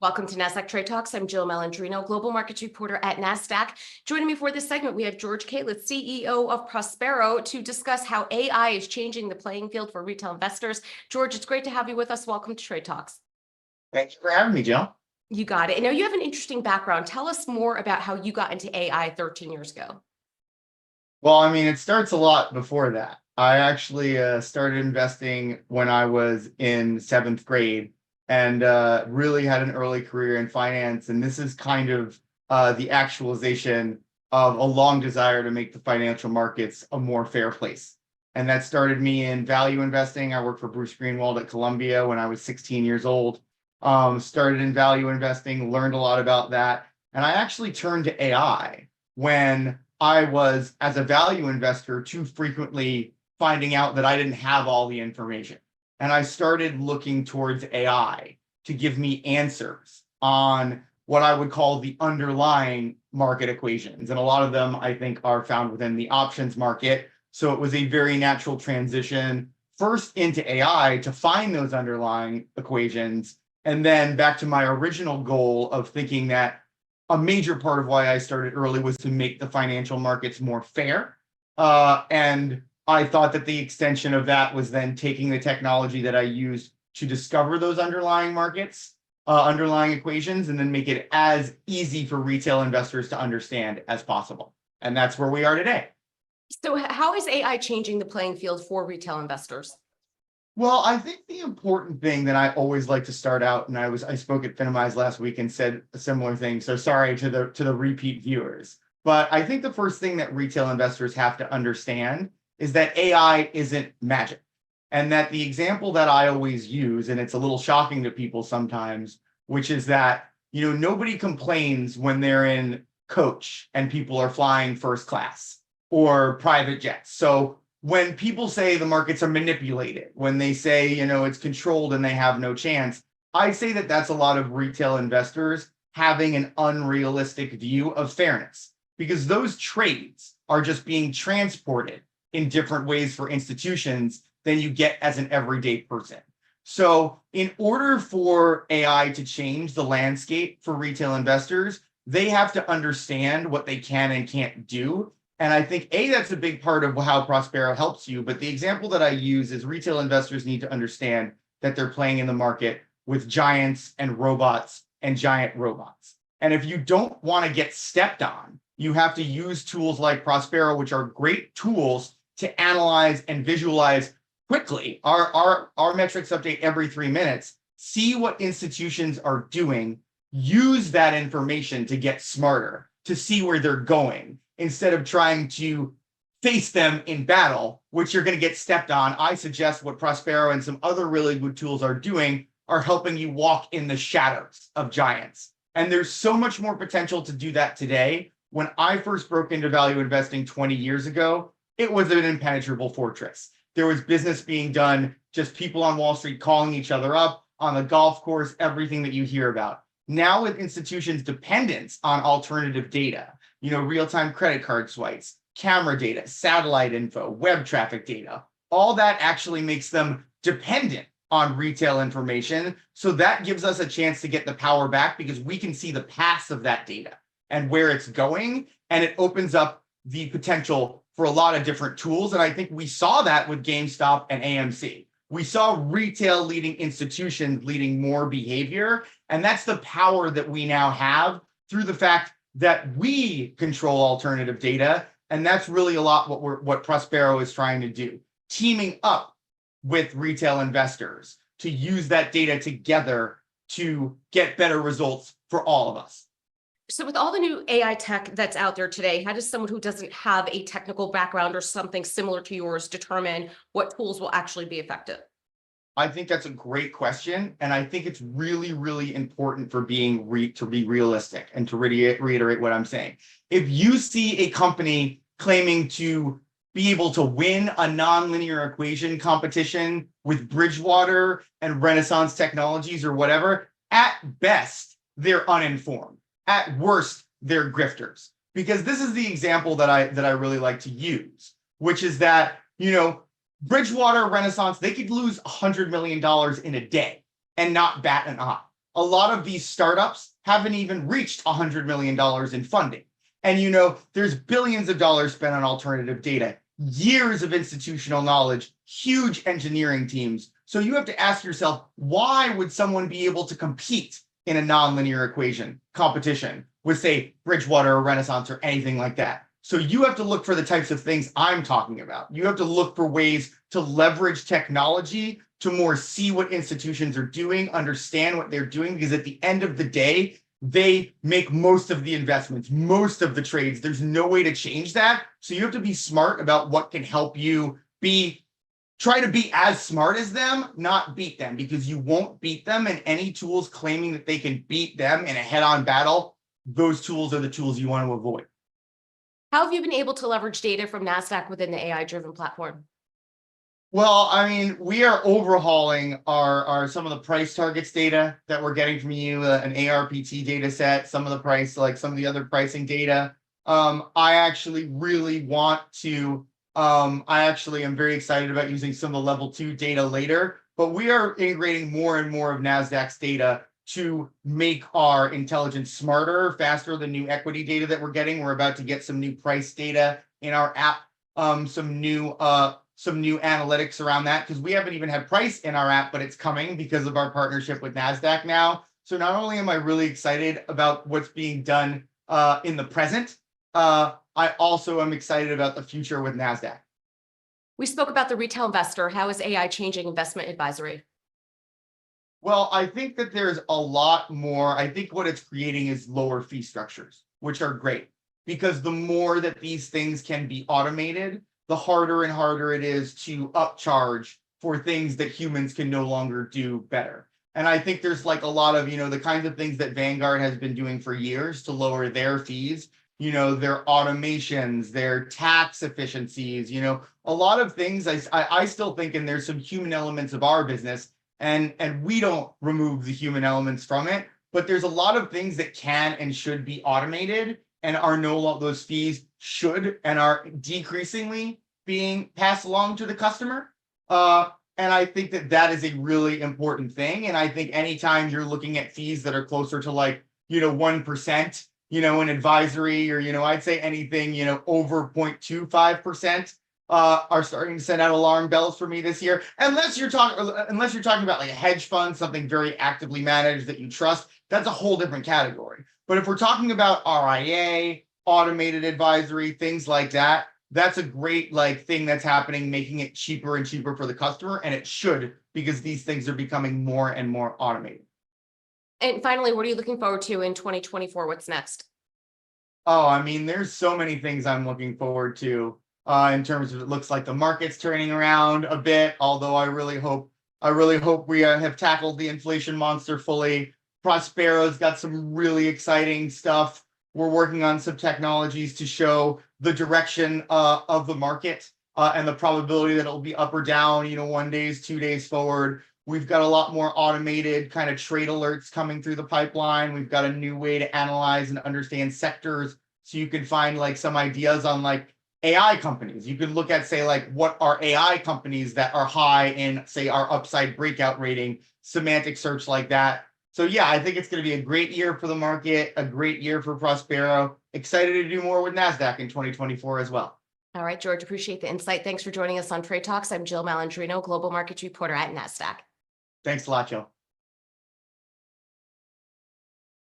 Welcome to NASDAQ Trade Talks. I'm Jill Malandrino, Global Markets Reporter at NASDAQ. Joining me for this segment, we have George Kailas, CEO of Prospero, to discuss how AI is changing the playing field for retail investors. George, it's great to have you with us. Welcome to Trade Talks. Thank you for having me, Jill. You got it. Now, you have an interesting background. Tell us more about how you got into AI 13 years ago. Well, it starts a lot before that. I actually started investing when I was in 7th grade and really had an early career in finance. And this is kind of the actualization of a long desire to make the financial markets a more fair place. And that started me in value investing. I worked for Bruce Greenwald at Columbia when I was 16 years old. Started in value investing, learned a lot about that. And I actually turned to AI when I was, as a value investor, too frequently finding out that I didn't have all the information. And I started looking towards AI to give me answers on what I would call the underlying market equations. And a lot of them, I think, are found within the options market. So it was a very natural transition first into AI to find those underlying equations. And then back to my original goal of thinking that a major part of why I started early was to make the financial markets more fair. And I thought that the extension of that was then taking the technology that I used to discover those underlying markets, underlying equations, and then make it as easy for retail investors to understand as possible. And that's where we are today. So how is AI changing the playing field for retail investors? Well, I think the important thing that I always like to start out, and I spoke at Finimize last week and said a similar thing, so sorry to the repeat viewers. But I think the first thing that retail investors have to understand is that AI isn't magic. And that the example that I always use, and it's a little shocking to people sometimes, which is that, nobody complains when they're in coach and people are flying first class or private jets. So when people say the markets are manipulated, when they say, it's controlled and they have no chance, I say that that's a lot of retail investors having an unrealistic view of fairness, because those trades are just being transported in different ways for institutions than you get as an everyday person. So in order for AI to change the landscape for retail investors, they have to understand what they can and can't do. And I think, that's a big part of how Prospero helps you. But the example that I use is retail investors need to understand that they're playing in the market with giants and robots and giant robots. And if you don't want to get stepped on, you have to use tools like Prospero, which are great tools to analyze and visualize quickly. Our metrics update every 3 minutes. See what institutions are doing. Use that information to get smarter, to see where they're going, instead of trying to face them in battle, which you're going to get stepped on. I suggest what Prospero and some other really good tools are doing are helping you walk in the shadows of giants. And there's so much more potential to do that today. When I first broke into value investing 20 years ago, it was an impenetrable fortress. There was business being done, just people on Wall Street calling each other up, on the golf course, everything that you hear about. Now with institutions' dependence on alternative data, real-time credit card swipes, camera data, satellite info, web traffic data, all that actually makes them dependent on retail information. So that gives us a chance to get the power back because we can see the paths of that data and where it's going, and it opens up the potential for a lot of different tools. And I think we saw that with GameStop and AMC. We saw retail leading institutions leading more behavior. And that's the power that we now have through the fact that we control alternative data. And that's really a lot what Prospero is trying to do, teaming up with retail investors to use that data together to get better results for all of us. So with all the new AI tech that's out there today, how does someone who doesn't have a technical background or something similar to yours determine what tools will actually be effective? I think that's a great question. And I think it's really, really important for to be realistic and to reiterate what I'm saying. If you see a company claiming to be able to win a nonlinear equation competition with Bridgewater and Renaissance Technologies or whatever, at best, they're uninformed. At worst, they're grifters. Because this is the example that I really like to use, which is that, Bridgewater, Renaissance, they could lose $100 million in a day and not bat an eye. a lot of these startups haven't even reached $100 million in funding. And there's billions of dollars spent on alternative data, years of institutional knowledge, huge engineering teams. So you have to ask yourself, why would someone be able to compete in a nonlinear equation competition with, say, Bridgewater or Renaissance or anything like that? So you have to look for the types of things I'm talking about. You have to look for ways to leverage technology to more see what institutions are doing, understand what they're doing, because at the end of the day, they make most of the investments, most of the trades. There's no way to change that. So you have to be smart about what can help you try to be as smart as them, not beat them, because you won't beat them. And any tools claiming that they can beat them in a head-on battle, those tools are the tools you want to avoid. How have you been able to leverage data from NASDAQ within the AI-driven platform? Well, I mean, we are overhauling our some of the price targets data that we're getting from you, an ARPT data set, some of the price, like some of the other pricing data. I actually really want to, I actually am very excited about using some of the level 2 data later, but we are integrating more and more of NASDAQ's data to make our intelligence smarter, faster. The new equity data that we're getting, we're about to get some new price data in our app, some new analytics around that, because we haven't even had price in our app, but it's coming because of our partnership with NASDAQ now. So not only am I really excited about what's being done in the present, I also am excited about the future with NASDAQ. We spoke about the retail investor. How is AI changing investment advisory? Well, I think that there's a lot more. I think what it's creating is lower fee structures, which are great, because the more that these things can be automated, the harder and harder it is to upcharge for things that humans can no longer do better. And I think there's like a lot of, the kinds of things that Vanguard has been doing for years to lower their fees, their automations, their tax efficiencies, a lot of things I still think, and there's some human elements of our business, and we don't remove the human elements from it, but there's a lot of things that can and should be automated, and those fees should and are decreasingly being passed along to the customer. And I think that is a really important thing. And I think anytime you're looking at fees that are closer to 1%, in advisory, or, I'd say anything, over 0.25%, are starting to send out alarm bells for me this year. Unless you're talking about like a hedge fund, something very actively managed that you trust, that's a whole different category. But if we're talking about RIA, automated advisory, things like that, that's a great thing that's happening, making it cheaper and cheaper for the customer. And it should, because these things are becoming more and more automated. And finally, what are you looking forward to in 2024? What's next? Oh, I mean, there's so many things I'm looking forward to in terms of, it looks like the market's turning around a bit, although I really hope we have tackled the inflation monster fully. Prospero's got some really exciting stuff. We're working on some technologies to show the direction of the market and the probability that it'll be up or down, 1 day, 2 days forward. We've got a lot more automated kind of trade alerts coming through the pipeline. We've got a new way to analyze and understand sectors. So you can find some ideas on AI companies. You can look at, say, what are AI companies that are high in, say, our upside breakout rating, semantic search like that. So yeah, I think it's going to be a great year for the market, a great year for Prospero. Excited to do more with NASDAQ in 2024 as well. All right, George, appreciate the insight. Thanks for joining us on Trade Talks. I'm Jill Malandrino, Global Markets Reporter at NASDAQ. Thanks a lot, Jill.